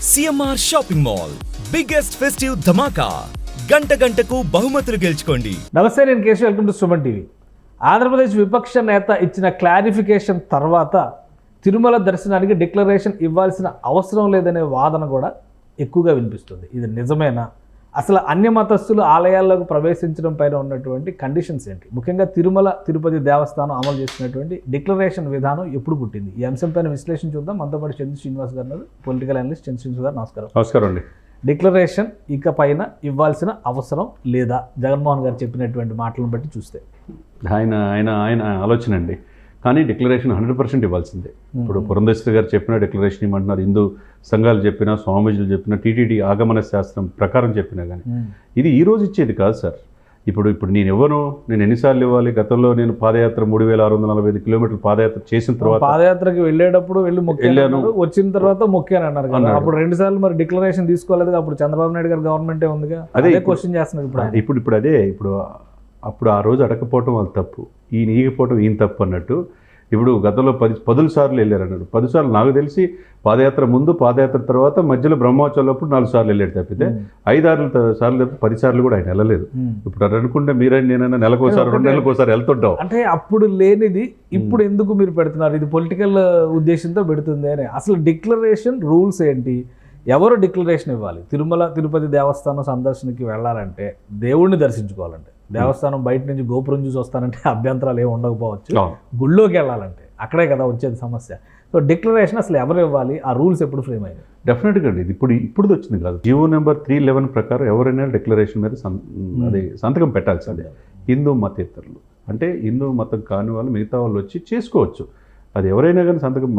CMR shopping mall biggest festive ధమాకా గంటకు బహుమతులు గెలుచుకోండి. నమస్తే, నేను Keshav. Welcome to Suman TV. Andhra Pradesh విపక్ష నేత ఇచ్చిన క్లారిఫికేషన్ తర్వాత తిరుమల దర్శనానికి డిక్లరేషన్ ఇవ్వాల్సిన అవసరం లేదనే వాదన కూడా ఎక్కువగా వినిపిస్తుంది. ఇది నిజమేనా? అసలు అన్య మతస్థులు ఆలయాల్లోకి ప్రవేశించడం పైన ఉన్నటువంటి కండిషన్స్ ఏంటి? ముఖ్యంగా తిరుమల తిరుపతి దేవస్థానం అమలు చేసినటువంటి డిక్లరేషన్ విధానం ఎప్పుడు పుట్టింది? ఈ అంశం పైన విశ్లేషణ చూద్దాం. మనతో పాటు చంద్ర శ్రీనివాస్ గారు, పొలిటికల్ అనలిస్ట్ చంద్ర శ్రీనివాస్ గారు. నమస్కారం. నమస్కారం అండి. డిక్లరేషన్ ఇక పైన ఇవ్వాల్సిన అవసరం లేదా? జగన్మోహన్ గారు చెప్పినటువంటి మాటలను బట్టి చూస్తే ఆయన ఆయన ఆయన ఆలోచన అండి. కానీ డిక్లరేషన్ 100% ఇవ్వాల్సిందే. ఇప్పుడు పురంధేశ్వరి గారు చెప్పిన డిక్లరేషన్ ఇవ్వమంటున్నారు, హిందూ సంఘాలు చెప్పినా, స్వామీజీలు చెప్పినా, టీటీడీ ఆగమన శాస్త్రం ప్రకారం చెప్పినా కానీ ఇది ఈ రోజు ఇచ్చేది కాదు సార్. ఇప్పుడు నేను ఇవ్వను, నేను ఎన్నిసార్లు ఇవ్వాలి? గతంలో నేను పాదయాత్ర 3645 కిలోమీటర్లు పాదయాత్ర చేసిన తర్వాత పాదయాత్రకి వెళ్ళేటప్పుడు వెళ్ళాను, వచ్చిన తర్వాత మొక్కాను అన్నారు కదా. అప్పుడు 2 సార్లు మరి డిక్లరేషన్ తీసుకోలేదు. అప్పుడు చంద్రబాబు నాయుడు గారు గవర్నమెంటే ఉందిగా. అదే క్వశ్చన్ చేస్తున్నారు ఇప్పుడు అదే అప్పుడు ఆ రోజు అడగకపోవటం వాళ్ళ తప్పు, ఈయన ఈగిపోవటం ఈయన తప్పు అన్నట్టు. ఇప్పుడు గతంలో 10 సార్లు వెళ్ళారు అన్నాడు. 10 సార్లు నాకు తెలిసి పాదయాత్ర ముందు, పాదయాత్ర తర్వాత, మధ్యలో బ్రహ్మోత్సవాలప్పుడు 4 సార్లు వెళ్ళాడు తప్పితే 5-6 సార్లు తప్పితే 10 సార్లు కూడా ఆయన వెళ్ళలేదు. ఇప్పుడు అది అనుకుంటే మీరైనా నేనైనా నెలకోసారి 2 నెలలకోసారి వెళ్తుంటాం. అంటే అప్పుడు లేనిది ఇప్పుడు ఎందుకు మీరు పెడుతున్నారు? ఇది పొలిటికల్ ఉద్దేశంతో పెడుతుంది అని. అసలు డిక్లరేషన్ రూల్స్ ఏంటి? ఎవరు డిక్లరేషన్ ఇవ్వాలి? తిరుమల తిరుపతి దేవస్థానం సందర్శనకి వెళ్ళాలంటే, దేవుణ్ణి దర్శించుకోవాలంటే, దేవస్థానం బయట నుంచి గోపురం చూసి వస్తానంటే అభ్యంతరాలు ఏమి ఉండకపోవచ్చు. గుళ్ళోకి వెళ్ళాలంటే అక్కడే కదా వచ్చేది సమస్య. సో డిక్లరేషన్ అసలు ఎవరు ఇవ్వాలి? ఆ రూల్స్ ఎప్పుడు ఫ్రేమ్ అయ్యాయి? డెఫినెట్గా అండి. ఇది ఇప్పుడు వచ్చింది కాదు. జీవో నెంబర్ 311 ప్రకారం ఎవరైనా డిక్లరేషన్ మీద సంతకం పెట్టాల్సిందే. హిందూ మతేతరులు అంటే హిందూ మతం కాని వాళ్ళు, మిగతా వాళ్ళు వచ్చి చేసుకోవచ్చు. అది ఎవరైనా కానీ సంతకం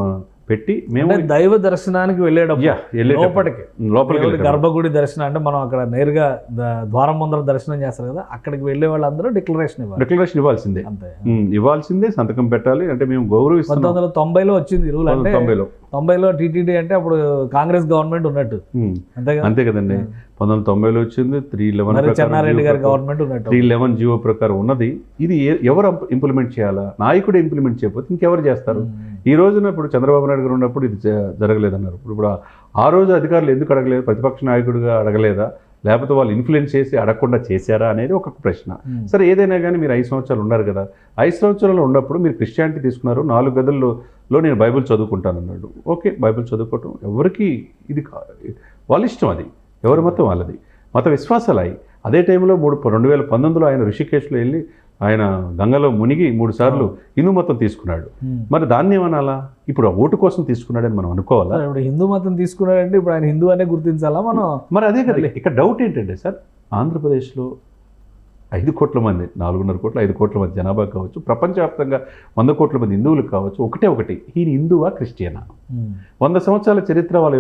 పెట్టి మేము దైవ దర్శనానికి లోపలికి గర్భగుడి దర్శనం అంటే మనం అక్కడ నేరుగా ద్వారం ముందర దర్శనం చేస్తారు కదా, అక్కడికి వెళ్ళే వాళ్ళందరూ డిక్లరేషన్ ఇవ్వాల్సిందే. ఇవ్వాల్సిందే, సంతకం పెట్టాలి. అంటే మేము గౌరవిస్తాం. 1990లో వచ్చింది రూల్. అంటే 90లో టీటీడీ అంటే అప్పుడు కాంగ్రెస్ గవర్నమెంట్ ఉన్నట్టు. అంతే కదండి. 1990లో వచ్చింది. 311 చెన్నారెడ్డి గారి గవర్నమెంట్ ఉన్నట్టు. 311 జీవో ప్రకారం ఉన్నది. ఇది ఎవరు ఇంప్లిమెంట్ చేయాలా? నాయకుడు ఇంప్లిమెంట్ చేయకపోతే ఇంకెవరు చేస్తారు? ఈ రోజున ఇప్పుడు చంద్రబాబు నాయుడు గారు ఉన్నప్పుడు ఇది జరగలేదన్నారు. ఇప్పుడు ఆ రోజు అధికారులు ఎందుకు అడగలేదు? ప్రతిపక్ష నాయకుడిగా అడగలేదా? లేకపోతే వాళ్ళు ఇన్ఫ్లుయెన్స్ చేసి అడగకుండా చేశారా అనేది ఒక ప్రశ్న. సరే, ఏదైనా కానీ మీరు 5 సంవత్సరాలు ఉన్నారు కదా. 5 సంవత్సరాలు ఉన్నప్పుడు మీరు క్రిస్టియానిటీ తీసుకున్నారు. 4 గదుల్లో నేను బైబిల్ చదువుకుంటానన్నాడు. ఓకే, బైబిల్ చదువుకోవటం ఎవరికి ఇది వాళ్ళ ఇష్టం. అది ఎవరి మతం వాళ్ళది, మత విశ్వాసాలు అయి. అదే టైంలో 2019లో ఆయన ఋషికేశ్లో వెళ్ళి ఆయన గంగలో మునిగి 3 సార్లు హిందూ మతం తీసుకున్నాడు. మరి దాన్ని ఏమనాలా? ఇప్పుడు ఆ ఓటు కోసం తీసుకున్నాడని మనం అనుకోవాలా? ఇప్పుడు హిందూ మతం తీసుకున్నాడంటే ఇప్పుడు ఆయన హిందూ అనే గుర్తించాలా మనం? మరి అదే కదా ఇక్కడ డౌట్ ఏంటంటే సార్, ఆంధ్రప్రదేశ్లో 5 కోట్ల మంది, 4.5 కోట్ల 5 కోట్ల మంది జనాభా కావచ్చు, ప్రపంచవ్యాప్తంగా 100 కోట్ల మంది హిందువులు కావచ్చు. ఒకటి ఈయన హిందువా క్రిస్టియనా? 100 సంవత్సరాల చరిత్ర వాళ్ళ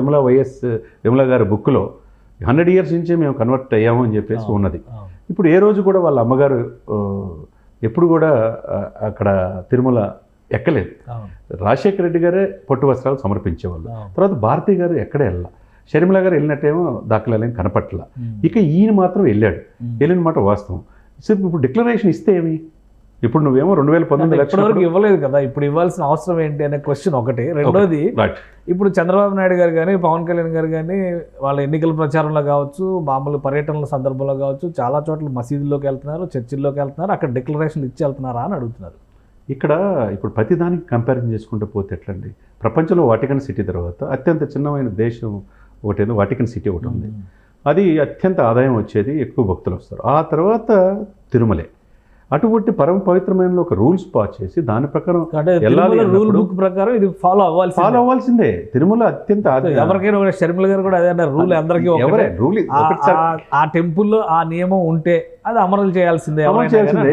విమల గారి బుక్లో 100 ఇయర్స్ నుంచే మేము కన్వర్ట్ అయ్యాము అని చెప్పేసి ఉన్నది. ఇప్పుడు ఏ రోజు కూడా వాళ్ళ అమ్మగారు ఎప్పుడు కూడా అక్కడ తిరుమల ఎక్కలేదు. రాజశేఖర రెడ్డి గారే పట్టు వస్త్రాలు సమర్పించేవాళ్ళు. తర్వాత భారతి గారు ఎక్కడ వెళ్ళా, షర్మిల గారు వెళ్ళినట్టేమో దాఖలాలేం కనపట్ల. ఇక ఈయన మాత్రం వెళ్ళాడు. వెళ్ళిన మాట వాస్తవం. సో ఇప్పుడు డిక్లరేషన్ ఇస్తే ఏమి? ఇప్పుడు నువ్వేమో 2019 ఇవ్వలేదు కదా, ఇప్పుడు ఇవ్వాల్సిన అవసరం ఏంటి అనే క్వశ్చన్ ఒకటి. రెండోది, ఇప్పుడు చంద్రబాబు నాయుడు గారు కానీ, పవన్ కళ్యాణ్ గారు కానీ వాళ్ళ ఎన్నికల ప్రచారంలో కావచ్చు, మామూలు పర్యటనల సందర్భంలో కావచ్చు, చాలా చోట్ల మసీదుల్లోకి వెళ్తున్నారు, చర్చిల్లోకి వెళ్తున్నారు. అక్కడ డిక్లరేషన్ ఇచ్చి వెళ్తున్నారా అని అడుగుతున్నారు. ఇక్కడ ఇప్పుడు ప్రతిదానికి కంపారిజన్ చేసుకుంటూ పోతే ఎట్లండి? ప్రపంచంలో వాటికన్ సిటీ తర్వాత అత్యంత చిన్నమైన దేశం ఒకటేదో వాటికన్ సిటీ ఒకటి ఉంది. అది అత్యంత ఆదాయం వచ్చేది, ఎక్కువ భక్తులు వస్తారు. ఆ తర్వాత తిరుమలే. అటువంటి పరమ పవిత్రమైన ఒక రూల్స్ పాస్ చేసి దాని ప్రకారం రూల్ బుక్ ప్రకారం ఇది ఫాలో అవ్వాల్సిందే. తిరుమల అత్యంత ఎవరికైనా, షర్మిల గారు కూడా అదే అన్నారు, రూల్ అందరికీ ఆ టెంపుల్లో ఆ నియమం ఉంటే అది అమలు చేయాల్సిందే.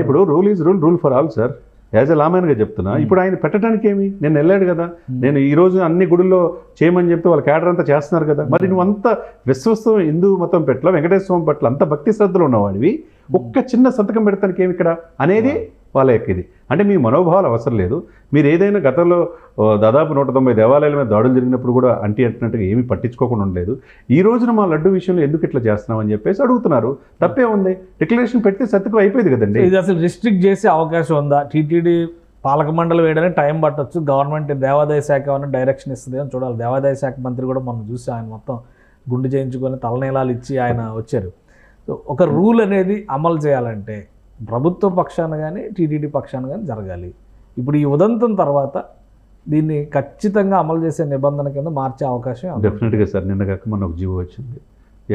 ఇప్పుడు rule is rule for all sir. As a లామెన్గా చెప్తున్నా. ఇప్పుడు ఆయన పెట్టడానికి ఏమి? నేను వెళ్ళాడు కదా, నేను ఈ రోజు అన్ని గుడుల్లో చేయమని చెప్పి వాళ్ళ క్యాడర్ అంతా చేస్తున్నారు కదా. మరి నువ్వు అంత విశ్వస్తం హిందూ మతం పట్ల, వెంకటేశ్వర స్వామి పట్ల అంత భక్తి శ్రద్ధలు ఉన్నవాడివి, ఒక్క చిన్న సంతకం పెడతానికి ఏమి ఇక్కడ అనేది వాళ్ళ యొక్క ఇది. అంటే మీ మనోభావాలు అవసరం లేదు. మీరు ఏదైనా గతంలో దాదాపు 190 దేవాలయాల మీద దాడులు జరిగినప్పుడు కూడా అంటున్నట్టుగా ఏమీ పట్టించుకోకుండా ఉండలేదు. ఈ రోజున మా లడ్డు విషయంలో ఎందుకు ఇట్లా చేస్తున్నామని చెప్పేసి అడుగుతున్నారు. తప్పే ఉంది? డిక్లరేషన్ పెడితే సత్యం అయిపోయింది కదండి. ఇది అసలు రిస్ట్రిక్ట్ చేసే అవకాశం ఉందా? టీటీడీ పాలక మండలి వేయడానికి టైం పట్టవచ్చు. గవర్నమెంట్ దేవాదాయ శాఖ ఏమైనా డైరెక్షన్ ఇస్తుంది అని చూడాలి. దేవాదాయ శాఖ మంత్రి కూడా మనం చూసి ఆయన మొత్తం గుండు చేయించుకొని తలనీలాలు ఇచ్చి ఆయన వచ్చారు. సో ఒక రూల్ అనేది అమలు చేయాలంటే ప్రభుత్వ పక్షాన కానీ టీటీడీ పక్షాన కానీ జరగాలి. ఇప్పుడు ఈ ఉదంతం తర్వాత దీన్ని ఖచ్చితంగా అమలు చేసే నిబంధన కింద మార్చే అవకాశం ఉంది. డెఫినెట్గా సార్. నిన్న కాక మన ఒక జీవో వచ్చింది,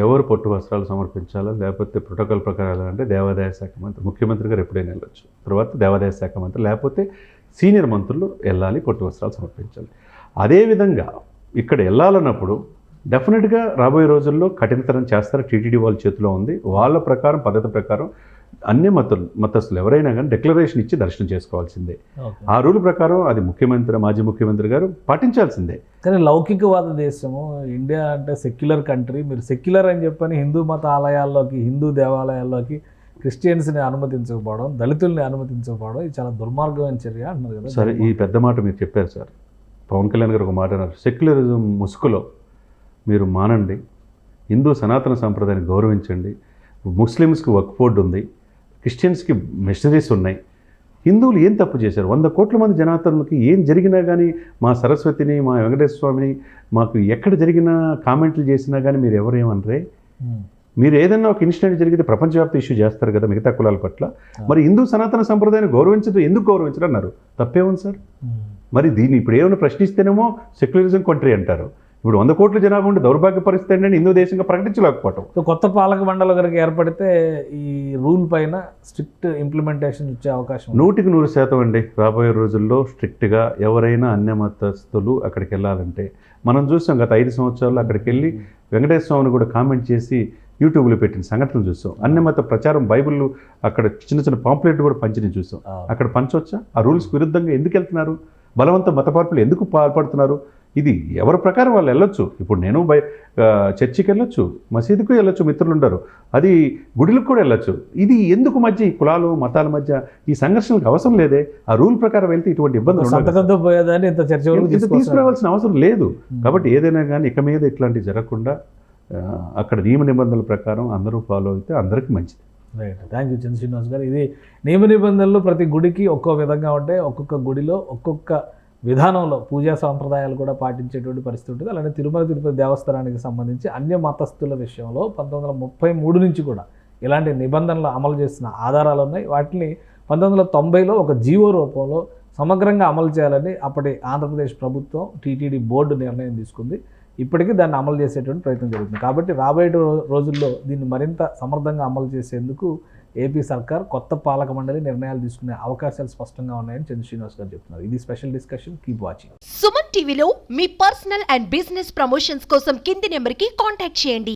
ఎవరు పట్టు వస్త్రాలు సమర్పించాలో లేకపోతే ప్రోటోకాల్ ప్రకారం అంటే దేవాదాయ శాఖ మంత్రి, ముఖ్యమంత్రి గారు ఎప్పుడైనా వెళ్ళొచ్చు, తర్వాత దేవాదాయ శాఖ మంత్రి లేకపోతే సీనియర్ మంత్రులు వెళ్ళాలి, పట్టు వస్త్రాలు సమర్పించాలి. అదేవిధంగా ఇక్కడ వెళ్ళాలన్నప్పుడు డెఫినెట్గా రాబోయే రోజుల్లో కఠినతరం చేస్తారు. టీటీడీ వాళ్ళ చేతిలో ఉంది. వాళ్ళ ప్రకారం పద్ధతి ప్రకారం అన్ని మతస్థులు ఎవరైనా కానీ డిక్లరేషన్ ఇచ్చి దర్శనం చేసుకోవాల్సిందే. ఆ రూల్ ప్రకారం అది ముఖ్యమంత్రి, మాజీ ముఖ్యమంత్రి గారు పాటించాల్సిందే. కానీ లౌకికవాద దేశము ఇండియా అంటే సెక్యులర్ కంట్రీ, మీరు సెక్యులర్ అని చెప్పని హిందూ మత ఆలయాల్లోకి, హిందూ దేవాలయాల్లోకి క్రిస్టియన్స్ని అనుమతించకపోవడం, దళితుల్ని అనుమతించకపోవడం ఇది చాలా దుర్మార్గమైన చర్య అంటున్నారు కదా. సరే, ఈ పెద్ద మాట మీరు చెప్పారు సార్. పవన్ కళ్యాణ్ గారు ఒక మాట అన్నారు, సెక్యులరిజం ముసుగులో మీరు మానండి, హిందూ సనాతన సంప్రదాయాన్ని గౌరవించండి. ముస్లిమ్స్కి వక్ఫ్ బోర్డు ఉంది, క్రిస్టియన్స్కి మిషనరీస్ ఉన్నాయి. హిందువులు ఏం తప్పు చేశారు? 100 కోట్ల మంది జనాతరులకి ఏం జరిగినా కానీ, మా సరస్వతిని, మా వెంకటేశ్వర స్వామిని, మాకు ఎక్కడ జరిగినా కామెంట్లు చేసినా కానీ మీరు ఎవరేమనరే? మీరు ఏదైనా ఒక ఇన్సిడెంట్ జరిగితే ప్రపంచవ్యాప్త ఇష్యూ చేస్తారు కదా మిగతా కులాల పట్ల. మరి హిందూ సనాతన సంప్రదాయాన్ని గౌరవించదు, ఎందుకు గౌరవించరు అన్నారు? తప్పేముంది సార్? మరి దీన్ని ఇప్పుడు ఏమైనా ప్రశ్నిస్తేనేమో సెక్యులరిజం కంట్రీ అంటారు. ఇప్పుడు 100 కోట్ల జనాభా ఉండి దౌర్భాగ్య పరిస్థితి ఏంటంటే హిందూ దేశంగా ప్రకటించలేకపోవటం. సో కొత్త పాలక మండలి కనుక ఏర్పడితే ఈ రూల్ పైన స్ట్రిక్ట్ ఇంప్లిమెంటేషన్ ఇచ్చే అవకాశం 100% అండి. రాబోయే రోజుల్లో స్ట్రిక్ట్గా ఎవరైనా అన్య మతస్థులు అక్కడికి వెళ్ళాలంటే, మనం చూసాం గత 5 సంవత్సరాల్లో అక్కడికి వెళ్ళి వెంకటేశ్వర స్వామిని కూడా కామెంట్ చేసి యూట్యూబ్లో పెట్టిన సంఘటనలు చూసాం. అన్యమత ప్రచారం బైబిల్ అక్కడ చిన్న చిన్న పాంప్లెట్ కూడా పంచిని చూసాం. అక్కడ పంచవచ్చా? ఆ రూల్స్ విరుద్ధంగా ఎందుకు వెళ్తున్నారు? బలవంత మత మార్పులు ఎందుకు పాల్పడుతున్నారు? ఇది ఎవరి ప్రకారం వాళ్ళు వెళ్ళొచ్చు. ఇప్పుడు నేను చర్చికి వెళ్ళొచ్చు, మసీదుకు వెళ్ళొచ్చు, మిత్రులు ఉంటారు, అది గుడిలకు కూడా వెళ్ళొచ్చు. ఇది ఎందుకు మధ్య ఈ కులాలు మతాల మధ్య ఈ సంఘర్షణలకు అవసరం లేదే. ఆ రూల్ ప్రకారం వెళ్తే ఇటువంటి ఇబ్బందులు తీసుకురావాల్సిన అవసరం లేదు. కాబట్టి ఏదైనా కానీ ఇక మీద ఇట్లాంటివి జరగకుండా అక్కడ నియమ నిబంధనల ప్రకారం అందరూ ఫాలో అయితే అందరికీ మంచిది. రైట్, థ్యాంక్ యూ చంద్ర శ్రీనివాస్ గారు. ఇది నియమ నిబంధనలు ప్రతి గుడికి ఒక్కో విధంగా ఉంటాయి. ఒక్కొక్క గుడిలో ఒక్కొక్క విధానంలో పూజా సాంప్రదాయాలు కూడా పాటించేటువంటి పరిస్థితి ఉంటుంది. అలానే తిరుపతి దేవస్థానానికి సంబంధించి అన్య మతస్థుల విషయంలో 1933 నుంచి కూడా ఇలాంటి నిబంధనలు అమలు చేస్తున్న ఆధారాలు ఉన్నాయి. వాటిని 1990లో ఒక జీవో రూపంలో సమగ్రంగా అమలు చేయాలని అప్పటి ఆంధ్రప్రదేశ్ ప్రభుత్వం టీటీడీ బోర్డు నిర్ణయం తీసుకుంది. ఇప్పటికీ దాన్ని అమలు చేసేటువంటి ప్రయత్నం జరుగుతుంది. కాబట్టి రాబోయే రోజుల్లో దీన్ని మరింత సమర్థంగా అమలు చేసేందుకు ఏపీ సర్కార్ కొత్త పాలక మండలి నిర్ణయాలు తీసుకునే అవకాశాలు స్పష్టంగా ఉన్నాయని చంద్ర శ్రీనివాస్ గారు చెప్తున్నారు. ఇది special discussion. Keep watching. Suman టీవీలో మీ పర్సనల్ అండ్ బిజినెస్ ప్రమోషన్స్ కోసం కింది నెంబర్కి కాంటాక్ట్ చేయండి.